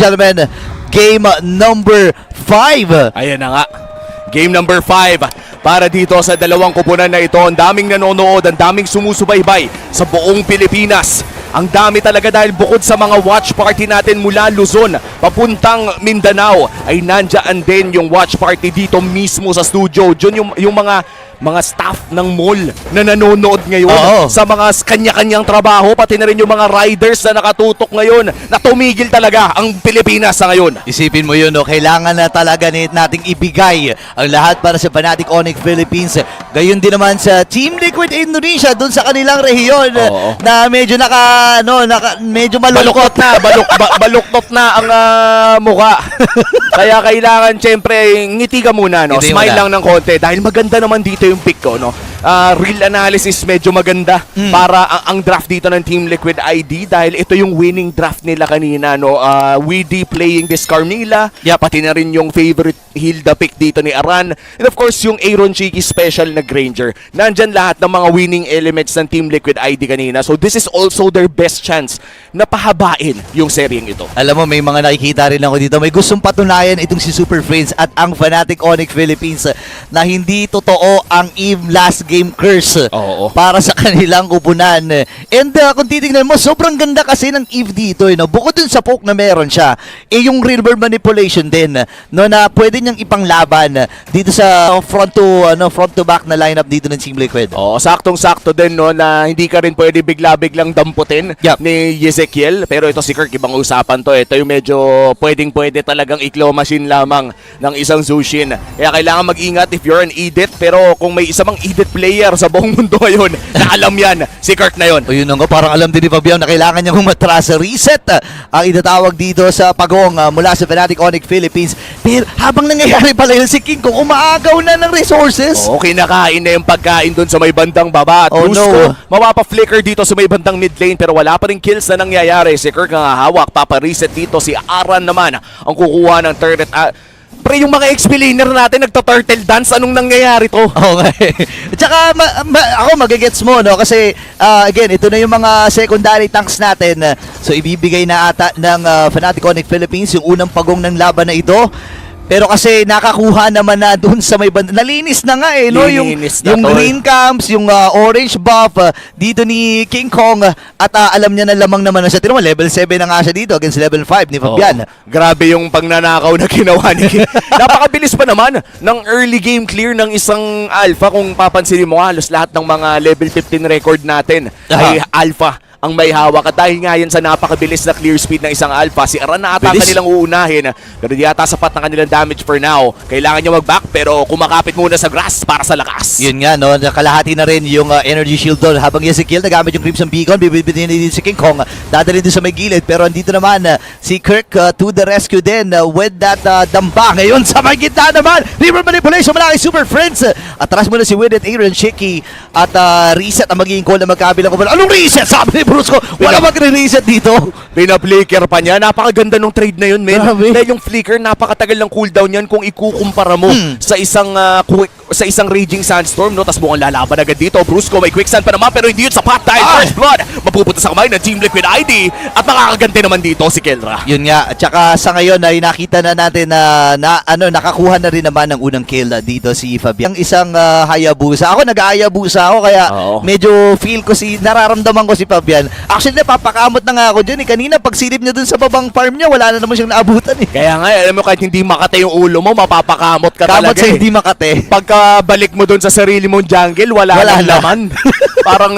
gentlemen, game number 5. Ayan na nga. Game number 5 para dito sa dalawang kupunan na ito. Ang daming nanonood, ang daming sumusubaybay sa buong Pilipinas. Ang dami talaga dahil bukod sa mga watch party natin mula Luzon papuntang Mindanao ay nandiyan din yung watch party dito mismo sa studio. Diyan yung mga staff ng mall na nanonood ngayon sa mga kanya-kanyang trabaho, pati na rin yung mga riders na nakatutok ngayon na tumigil talaga ang Pilipinas sa ngayon. Isipin mo yun, no? Kailangan na talaga nating ibigay ang lahat para sa Fnatic Onyx Philippines. Gayon din naman sa Team Liquid Indonesia doon sa kanilang rehiyon na medyo medyo malulukot na. Baluktot na ang mukha. Kaya kailangan syempre ngiti ka muna, no? Ngiti Smile muna lang ng konti dahil maganda naman dito yung pick ko, no? Real analysis medyo maganda para ang draft dito ng Team Liquid ID dahil ito yung winning draft nila kanina, no? Weedy playing this Carmilla, pati na rin yung favorite Hilda pick dito ni Aran, and of course yung Aaron Cheeky special na Granger. Nandyan lahat ng mga winning elements ng Team Liquid ID kanina, so this is also their best chance na pahabain yung seryeng ito. Alam mo, may mga nakikita rin ako dito. May gustong patunayan itong si Super Friends at ang Fnatic Onyx Philippines na hindi totoo ang EVE last game curse para sa kanilang kupunan. And kung titignan mo, sobrang ganda kasi ng EVE dito. No? Bukod dun sa poke na meron siya, yung river manipulation din, no, na pwede niyang ipanglaban dito sa front to back na lineup dito ng Team Liquid. Saktong-sakto din, no, na hindi ka rin pwede bigla-biglang damputin ni Ezekiel. Pero ito si Kirk, ibang usapan to. Ito yung medyo pwedeng-pwede talagang iklo machine lamang ng isang Zushin. Kaya kailangan mag-ingat if you're an Edit. Pero kung may isa mang Edit player sa buong mundo ngayon na alam yan, si Kirk na yun. O yun nga, parang alam din ni Fabian na kailangan niya umatras sa reset ang itatawag dito sa pagong mula sa Fnatic Onyx Philippines. Pero habang nangyayari pala yun, si King Kong umaagaw na ng resources. Kinakain na yung pagkain dun sa may bandang baba. At mapapa-flicker dito sa may bandang mid lane pero wala pa rin kills na nangyayari. Si Kirk ang hawak, papa-reset dito. Si Aran naman ang kukuha ng turret. Pre, yung mga explainer natin nagta-turtle dance, anong nangyayari to? Okay. Tsaka ako magigets mo, no? Kasi again, ito na yung mga secondary tanks natin. So ibibigay na ata ng Fnatic Onyx Philippines yung unang pagong ng laban na ito. Pero kasi nakakuha naman na doon sa may banda. Nalinis na nga no? Yung green camps, yung orange buff dito ni King Kong at alam niya na lamang naman na siya. Tino mo, level 7 na nga siya dito against level 5 ni Fabian. Grabe yung pangnanakaw na ginawa ni King. Napakabilis pa naman ng early game clear ng isang alpha. Kung papansinin mo, halos lahat ng mga level 15 record natin ay alpha ang may hawak. At dahil nga yan sa napakabilis na clear speed ng isang alpha, si Aran na ata kanilang uunahin. Pero di ata sapat na kanilang damage for now. Kailangan niya mag-back pero kumakapit muna sa grass para sa lakas. Yun nga, no? Nakalahati na rin yung energy shield doon. Habang Ezekiel nagamit yung Crimson Beacon, bibitin din si King Kong. Dadalhin din sa may gilid. Pero andito naman si Kirk to the rescue din with that damba. Ngayon sa may gitna naman, river manipulation mula kay Super Friends. Atras muna si Widit, Aaron, Shiki at reset ang magiging call na magkabilang ko. Anong reset? Sabi ni Bruce ko, wala magre-reset dito. Pina-flicker pa niya. Napakaganda nung trade na yun, men. Dahil yung flicker, napakatagal ng cooldown yan kung ikukumpara mo sa isang Raging Sandstorm, no? Tapos mukhang lalaban agad dito. Brusco, may quicksand pa naman, pero hindi yun sapat dahil First Blood mapupunta sa kamay ng Team Liquid ID at makakagante naman dito si Kelra. Yun nga, at saka sa ngayon ay nakita na natin na nakakuha na rin naman ng unang kill dito si Fabian. Ang isang Hayabusa. Ako nag-Hayabusa ako kaya medyo feel ko nararamdaman ko si Fabian. Actually, napapakamot na nga ako dyan. Kanina, pag silip niya dun sa babang farm niya, wala na naman siyang naabutan. Kaya nga, alam mo, kahit hindi makate yung ulo mo, mapapakamot ka talaga. Kamot sa hindi makate. Pagkabalik mo dun sa sarili mong jungle, wala naman. Parang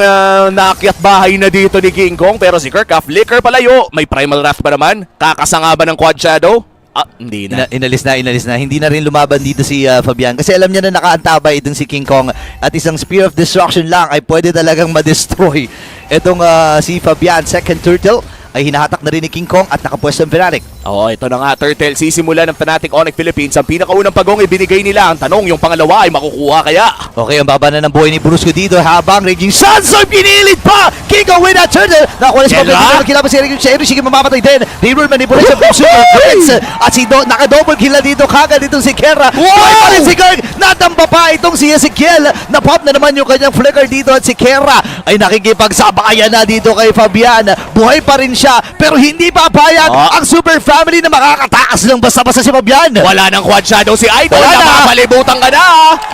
naakyat bahay na dito ni King Kong. Pero si Kirk, flicker palayo. May Primal Wrath pa naman. Kakasanga ba ng Quad Shadow? Hindi na. Inalis na. Hindi na rin lumaban dito si Fabian. Kasi alam niya na nakaantabay itong si King Kong. At isang Spear of Destruction lang ay pwede talagang ma-destroy itong si Fabian. Second turtle ay hinahatak na rin ni King Kong at nakapwesto ang Fnatic. Ito na nga, Turtle. Sisimula ng Fnatic Onyx Philippines. Ang pinakaunang pagong ibinigay nila. Ang tanong, yung pangalawa ay makukuha kaya? Okay, ang baba na ng buhay ni Brusco dito habang Raging Sandstorm pinilid pa! King Kong with that turtle! Nakuha sa pagkakas kilabas si Raging sige mamamatay din. River manipulation from Super Prince. At naka-double kill na dito kagad itong si Kerra. Buhay pa rin si Kirk! Natamba pa itong si Ezekiel. Napop na naman yung kanyang flicker dito at si Kerra ay nakikipagsabayan na dito kay Fabian. Buhay pa rin siya. Indonesia, pero hindi papayag ang Super Family na makakatakas ng basta-basta si Fabian. Wala nang quad shadow si Idol. Wala na. Napapalibutan ka na.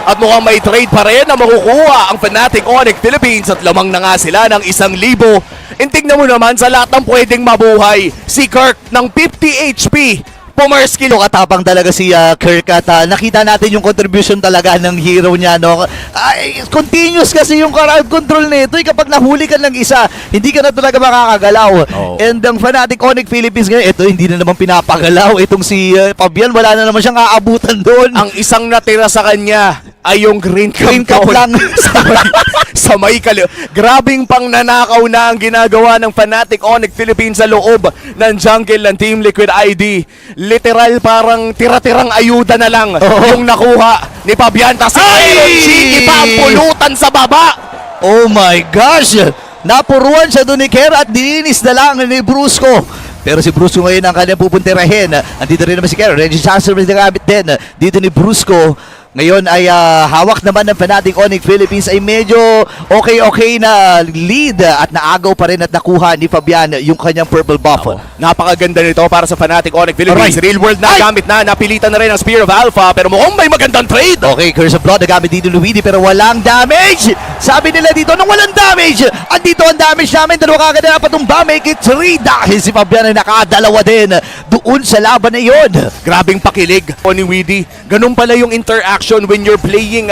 At mukhang may trade pa rin na makukuha ang Fnatic Onyx Philippines at lamang na nga sila ng 1,000. And tignan mo naman sa lahat ng pwedeng mabuhay. Si Kirk ng 50 HP. Pumerskill. Katapang talaga si Kirk at nakita natin yung contribution talaga ng hero niya, no? Ay, continuous kasi yung crowd control nito. Kapag nahuli ka ng isa, hindi ka na talaga makakagalaw. Oh. And ang Fnatic Onyx Philippines ngayon, ito hindi na naman pinapagalaw. Itong si Fabian, wala na naman siyang aabutan doon. Ang isang natira sa kanya ay yung green Cap lang. sa may grabing pang nanakaw na ang ginagawa ng Fnatic Onyx Philippines sa loob ng jungle ng Team Liquid ID. Literal parang tira-tirang ayuda na lang yung nakuha ni Fabian. Tas Iron Cheeky pa ang pulutan sa baba. Oh my gosh! Napuruan siya doon ni Kera at dininis na lang ni Brusco. Pero si Brusco ngayon ang kanyang pupuntirahin. Andito rin naman si Kera. Reggie Chancellor rin nagamit din dito ni Brusco. Ngayon ay hawak naman ng Fnatic Onyx Philippines ay medyo okay na lead at naagaw pa rin at nakuha ni Fabian yung kanyang purple buff. Napakaganda nito para sa Fnatic Onyx Philippines. Alright. Real world na gamit na. Napilitan na rin ang Spear of Alpha. Pero mukhang may magandang trade. Okay, Curse of Blood nagamit dito ni Luigi pero walang damage. Sabi nila dito nang walang damage. Andito ang damage namin. Dalawa kagad na patumba. Make it 3 dahil si Fabian ay nakadalawa din doon sa laban na yun. Grabing pakilig o ni Weedy. Ganun pala yung interaction when you're playing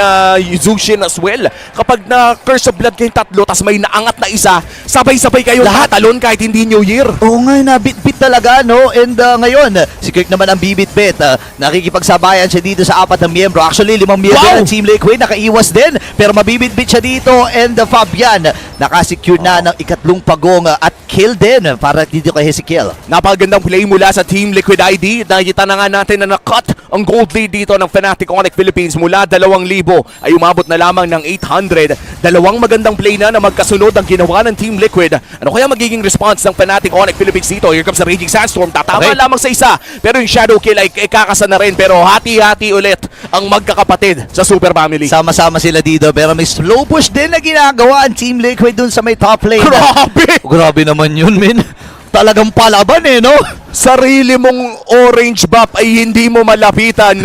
Zushin as well. Kapag na Curse of Blood kayong tatlo tas may naangat na isa, sabay-sabay kayo lahat talon kahit hindi New Year. Oo nga, nabit-bit talaga, no? And ngayon, si Kirk naman ang bibit-bit. Nakikipagsabayan siya dito sa 4 na miyembro. Actually, 5 miyembro ng Team Liquid. Nakaiwas din, pero mabibit-bit siya dito. And Fabian, nakasecure na ng 2 pagong at kill din para dito kay Hezekiel. Napakagandang play mula sa Team Liquid ID. Nakita na nga natin na na-cut ang gold lead dito ng Fnatic Onyx Philippines mula 2,000 ay umabot na lamang ng 800. Dalawang magandang play na magkasunod ang ginawa ng Team Liquid. Ano kaya magiging response ng Fnatic Onyx Philippines dito? Here comes the Raging Sandstorm. Tatama lamang sa isa. Pero yung Shadow Kill ay kakasa na rin. Pero hati-hati ulit ang magkakapatid sa Super Family. Sama-sama sila dito pero may slow push din na ginagawa ang Team Liquid dun sa may top lane. Grabe! Grabe naman yun, men. Talagang palaban no? Sarili mong orange buff ay hindi mo malapitan.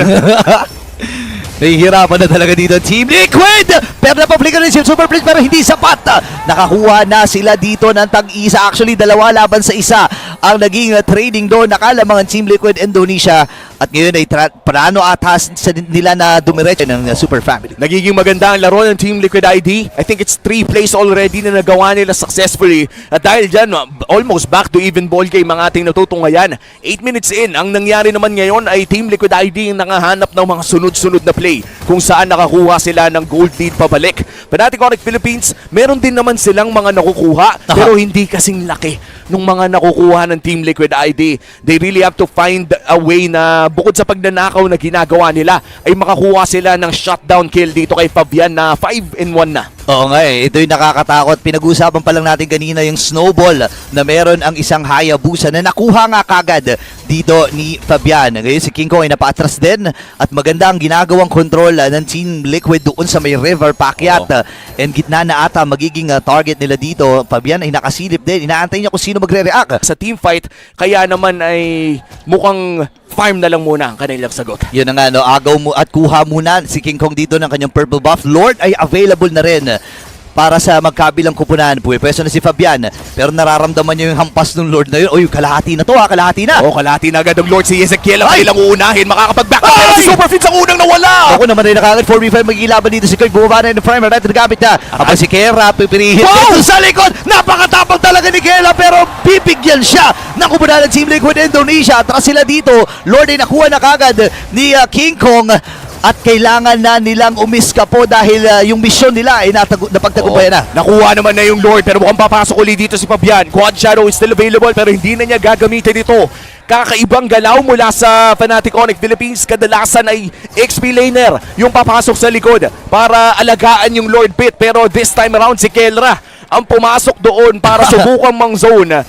Nahihirapan na talaga dito Team Liquid. Pero napablikan rin si Super Blitz pero hindi sapat. Nakakuha na sila dito ng tag-isa. Actually, 2 laban sa isa ang naging trading doon. Nakalamang ang Team Liquid Indonesia. At ngayon ay plano atas nila na dumiretso ng Super Family. Nagiging maganda ang laro ng Team Liquid ID. I think it's 3 plays already na nagawa nila successfully. At dahil dyan, almost back to even ball game ang ating natutungayan. 8 minutes in, ang nangyari naman ngayon ay Team Liquid ID ang nakahanap ng mga sunod-sunod na play kung saan nakakuha sila ng gold lead pabalik. Fnatic Onyx Philippines, meron din naman silang mga nakukuha pero hindi kasing laki nung mga nakukuha ng Team Liquid ID. They really have to find a way na bukod sa pagnanakaw na ginagawa nila ay makakuha sila ng shutdown kill dito kay Fabian na 5-1 na. Oo nga ito yung nakakatakot. Pinag-usapan pa lang natin kanina yung snowball na meron ang isang Hayabusa na nakuha nga kagad dito ni Fabian. Ngayon si King Kong ay napaatras din at maganda ang ginagawang control ng Team Liquid doon sa may river paakyat. And gitna na ata magiging target nila dito. Fabian ay nakasilip din. Inaantay niya kung sino magre-react. Sa team fight, kaya naman ay mukhang farm na lang muna ang kanilang sagot. Yun na nga, no? Agaw mo at kuha muna si King Kong dito ng kanyang purple buff. Lord ay available na rin para sa magkabilang kupunan. Pwesto na si Fabian. Pero nararamdaman niya yung hampas ng Lord na yun. O yung kalahati na to kalahati na. Kalahati na agad ang Lord si Ezekiel. Ang kailang uunahin. Makakapag-back up. Pero si Superfits ang unang nawala. Ako naman rin nakakit. 4v5 magigilaban dito si Kirk. Bumaba na yung primer. Right, nagamit na. Habang si Kera, pipirihin. Dito sa likod. Napakatapang talaga ni Kera. Pero bibigyan siya ng kupunan ng Team Liquid Indonesia. Atras sila dito. Lord ay nakuha na kagad ni King Kong. At kailangan na nilang umiska po dahil yung mission nila ay napagtagumpayan na. Nakuha naman na yung Lord pero mukhang papasok ulit dito si Fabian. Quad Shadow is still available pero hindi na niya gagamitin ito. Kakaibang galaw mula sa Fnatic Onyx Philippines. Kadalasan ay XP laner yung papasok sa likod para alagaan yung Lord Pit. Pero this time around si Kelra ang pumasok doon para subukan mang zone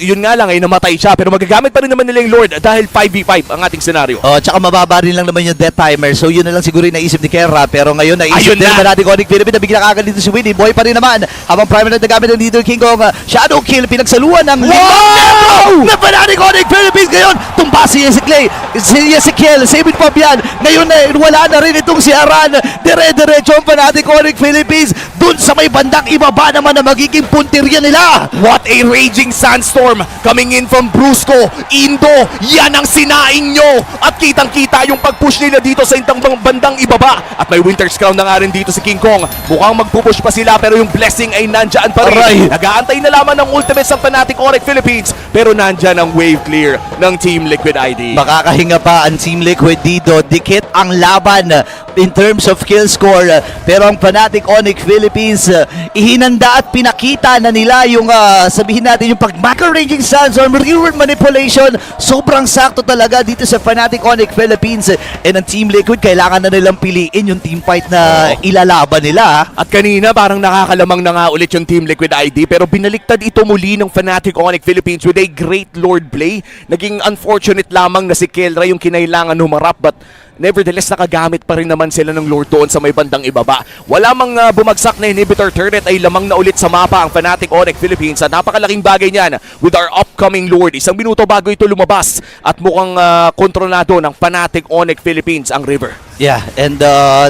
Yun nga lang ay namatay siya pero magagamit pa rin naman nila yung Lord dahil 5v5 ang ating senaryo. Oh, tsaka mababa rin lang naman yung death timer. So yun na lang siguro yung naisip ni Kerra. Pero ngayon naisip Ayun din na. naman natin Onyx Philippines na bigla kagad dito si Winnie. Boy pa rin naman. Habang primer na nagamit ng leader King Kong. Shadow kill. Pinagsaluan ng limang na Fnatic Onyx Philippines. Ngayon, tumba si Clay. Si Ezekiel. Save it pa yan. Ngayon na wala na rin itong si Aran. Dire-diretso ang Fnatic Onyx Philippines. Dun sa may bandang ibaba naman na magiging puntirya nila. What a raging sandstorm coming in from Brusco. Indo, yan ang sinaing nyo. At kitang-kita yung pag-push nila dito sa intang bandang ibaba. At may Winter's Crown na nga rin dito si King Kong. Mukhang magpupush pa sila pero yung blessing ay nandyan pa rin. Aray. Nag-aantay na lamang ng ultimates ng Fnatic Onyx Philippines pero nandyan ang wave clear ng Team Liquid ID. Makakahinga pa ang Team Liquid dito. Dikit ang laban in terms of kill score. Pero ang Fnatic Onyx Philippines, ihinanda at pinakita na nila yung sabihin natin yung pag-macro-ranging sandstorm, reward manipulation. Sobrang sakto talaga dito sa Fnatic Onyx Philippines. And ang Team Liquid, kailangan na nilang piliin yung team fight na ilalaban nila. At kanina parang nakakalamang na nga ulit yung Team Liquid ID pero binaliktad ito muli ng Fnatic Onyx Philippines with a great Lord play. Naging unfortunate lamang na si Kelra yung kinailangan humarap but nevertheless nakagamit pa rin naman sila ng Lord doon sa may bandang ibaba. Wala mang bumagsak na inhibitor turret ay lamang na ulit sa mapa ang Fnatic Onyx Philippines at napakalaking bagay niyan with our upcoming Lord. Isang minuto bago ito lumabas at mukhang kontrolado ng Fnatic Onyx Philippines ang river. Yeah, and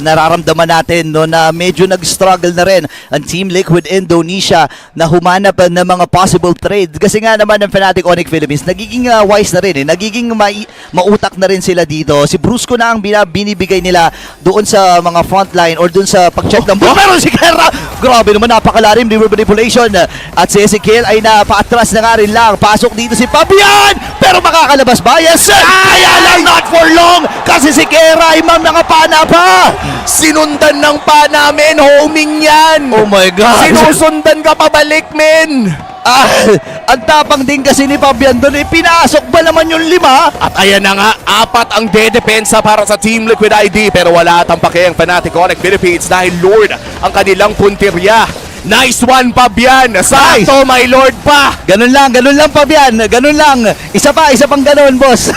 nararamdaman natin no, na medyo nag-struggle na rin ang Team Liquid Indonesia na humanap ng mga possible trade. Kasi nga naman ang Fnatic Onyx Philippines, nagiging wise na rin. Nagiging mautak na rin sila dito. Si Brusco na ang binibigay nila doon sa mga frontline or doon sa pag-check ng buhay. Pero si Kerra, grabe naman, napakalarim, river manipulation. At si Ezekiel ay napaatras na nga rin lang. Pasok dito si Fabian, pero makakalabas ba? Yes, sir! Kaya lang, not for long, kasi si Kerra ay mga pana pa. Sinundan ng pa namin, homing yan! Oh my God! Sinusundan ka pabalik, men! Ang tapang din kasi ni Fabian doon, pinasok ba naman yung 5? At ayan na nga, 4 ang dedepensa para sa Team Liquid ID pero wala tampake ang Fnatic Onyx Philippines dahil Lord ang kanilang puntirya. Nice one, Fabian! Sakto, my Lord pa! Ganun lang Fabian, ganun lang. Isa pang ganun, boss.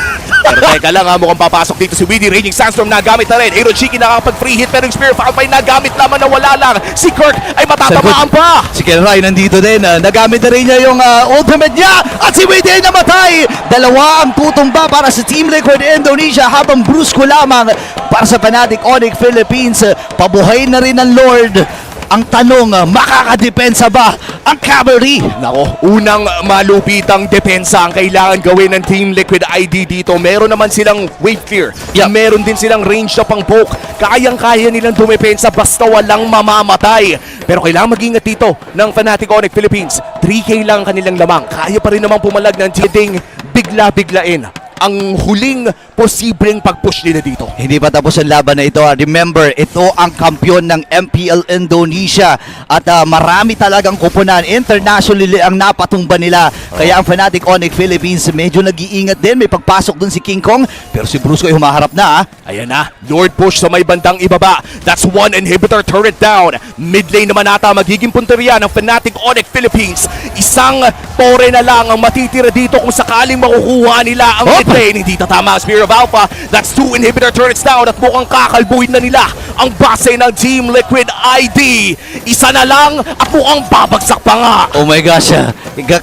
Pero teka lang ha, mukhang papasok dito si Widdy. Raging Sandstorm nagamit na rin. Aaron Shiki nakakapag-free hit pero yung Spear Foul pa nagamit lamang na wala lang. Si Kirk ay matatamaan pa. Si Kelra ay nandito din. Nagamit na rin niya yung ultimate niya. At si Widdy ay namatay. Dalawa ang tutumba para sa Team Liquid Indonesia habang Brusco lamang para sa Fnatic Onyx Philippines. Pabuhay na rin ang Lord. Ang tanong, makakadepensa ba ang Cavalry? Nako, unang malupitang depensa ang kailangan gawin ng Team Liquid ID dito. Meron naman silang wave clear. Yep. Meron din silang range na pang poke. Kayang-kaya nilang dumepensa basta walang mamamatay. Pero kailangan mag-ingat dito ng Fnatic Onyx Philippines. 3K lang ang kanilang lamang. Kaya pa rin naman pumalag ng tiding bigla-biglain ang huling posibleng pag-push nila dito. Hindi pa tapos ang laban na ito. Remember, ito ang kampiyon ng MPL Indonesia at marami talagang kupunan. Internationally ang napatumba nila. Kaya ang Fnatic Onyx Philippines medyo nag-iingat din. May pagpasok dun si King Kong pero si Brusco ay humaharap na. Ayan na, Lord push sa may bandang ibaba. That's one inhibitor turret down. Mid lane naman ata magiging punteriya ng Fnatic Onyx Philippines. Isang tore na lang ang matitira dito kung sakaling makukuha nila ang mid lane. Hindi tatama ang Spear of Alpha. That's 2 inhibitor turrets down at mukhang kakalbuhin na nila ang base ng Team Liquid ID. Isa na lang at mukhang babagsak pa nga. Oh my gosh,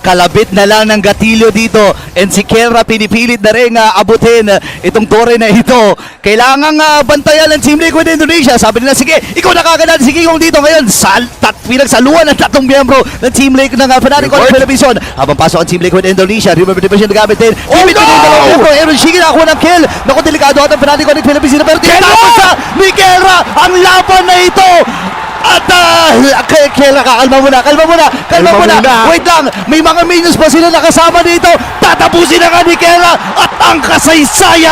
kalabit na lang ng gatilyo dito and si Kerra pinipilit na rin abutin itong tore na ito. Kailangang bantayan ng Team Liquid Indonesia. Sabi nila, sige, ikaw nakaganda si King Kong dito ngayon. Pinagsaluan ng 3 miyembro ng Team Liquid ng Fnatic Onyx Philippines. Habang pasok ang Team Liquid Indonesia, remember division na gamit din. Oh no! Aaron Shiki nakakuha ng kill. Naku, delikado at ang Fnatic Onyx Philippines pero tinatapos sa ni Kerra ang laban na ito. At Kerra, kalma muna. Wait lang, may mga minions pa sila nakasama dito. Tatapusin na nga ni Kerra at ang kasaysayan